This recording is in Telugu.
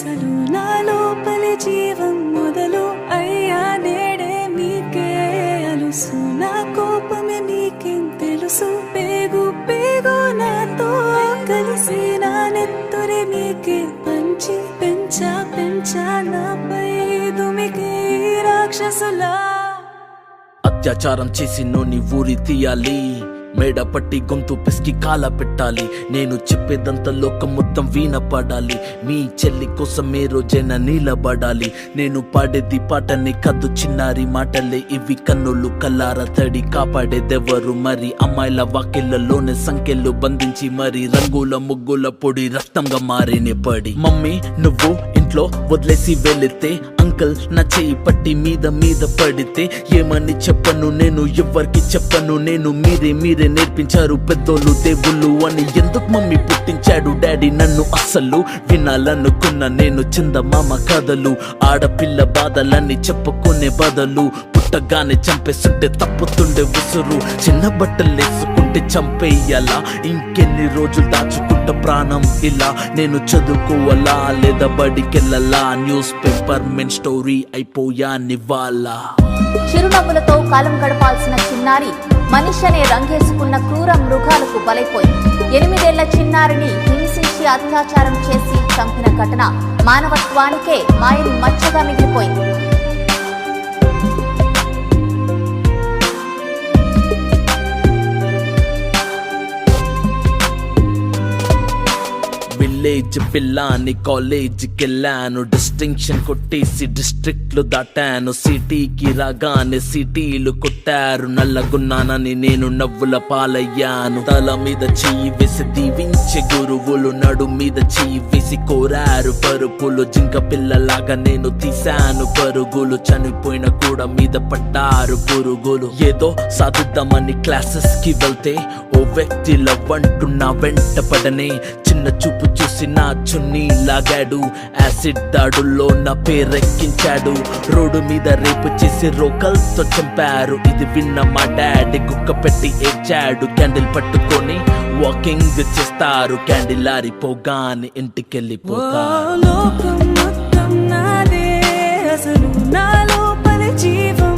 అసలు నా లోపలి జీవం మొదలు అయ్యా నేడే మీకే అలుసు నా కోపమే మీకేం తెలుసు పేగు పేగు నాతో కలిసి నా నెత్తురే మీకే పంచి పెంచా నాపై దుమికి రాక్షసులా అత్యాచారం చేసి నోని ఊరి తీయాలి మేడ పట్టి గొంతు పిసికి కాల పెట్టాలి నేను చెప్పేదంతా లోకం మొత్తం వీణ పడాలి మీ చెల్లి కోసం ఏ రోజైనా నిలబడాలి నేను పాడేది పాటని కద్దు చిన్నారి మాటలే ఇవి కన్నులు కల్లార తడి కాపాడేదెవరు మరి అమ్మాయిల వాకిళ్లలోనే సంఖ్యలు బంధించి మరి రంగుల ముగ్గుల పొడి రక్తంగా మారినే పడి మమ్మీ నువ్వు ఇంట్లో వదిలేసి వెళితే అంకల్ నా చేయి పట్టి మీద పడితే ఏమని చెప్పను నేను ఎవరికి చెప్పను నేను మీరే నేర్పించారు పెద్దోళ్ళు దేవుళ్ళు అని ఎందుకు మమ్మీ పుట్టించాడు డాడీ నన్ను అస్సలు వినాలనుకున్న నేను చందమామ కథలు ఆడపిల్ల బాధలన్నీ చెప్పుకునే బదులు పుట్టగానే చంపేస్తుంటే తప్పుతుండే ఉసురు చిన్న బట్టలు వేసుకుంటే చంపేయాలా ఇంకెన్ని రోజులు దాచుకుంట ప్రాణం ఇలా నేను చదువుకోవాలా లేదా బడికెళ్ళాలా న్యూస్ పేపర్ మెన్ స్టోరీ అయిపోయా నివాలా చిరునవ్వులతో కాలం గడపాల్సిన చిన్నారి మనిషి అనే రంగేసుకున్న క్రూర మృగాలకు బలైపోయింది 8 ఏళ్ల చిన్నారిని హింసించి అత్యాచారం చేసి చంపిన ఘటన మానవత్వానికే మాయని మచ్చగా మిగిలిపోయింది. విలేజ్ పిల్లాని కాలేజీకి వెళ్ళాను డిస్టింక్షన్ కొట్టేసి డిస్ట్రిక్ట్లు దాటాను సిటీకి రాగానే సిటీలు కొట్టారు నల్లగున్నానని నేను నవ్వుల పాలయ్యాను తల మీద చెయ్యి వేసి దీవించే గురువులు నడు మీద చెయ్యి వేసి కోరారు పరుపులు జింక పిల్లలాగా నేను తీశాను పరుగులు చనిపోయిన కూడా మీద పడ్డారు పురుగులు ఏదో సాధిద్దామని క్లాసెస్ కి వెళ్తే ఓ వ్యక్తి లవ్వంటూ నా వెంట పడనే చిన్న చూపు చూసి నా చున్నీ లాగాడు యాసిడ్ దాడుల్లో నా పేరెక్కించాడు రోడ్డు మీద రేపు చేసి రోకల్తో చంపారు ఇది విన్న మా డాడీ కుక్క పెట్టి ఏడ్చాడు క్యాండిల్ పట్టుకొని వాకింగ్ చేస్తారు క్యాండిల్ ఆరిపోగానే ఇంటికెళ్ళిపోతారు లోకం మొత్తం నాదే అసలు నా లోపలి జీవం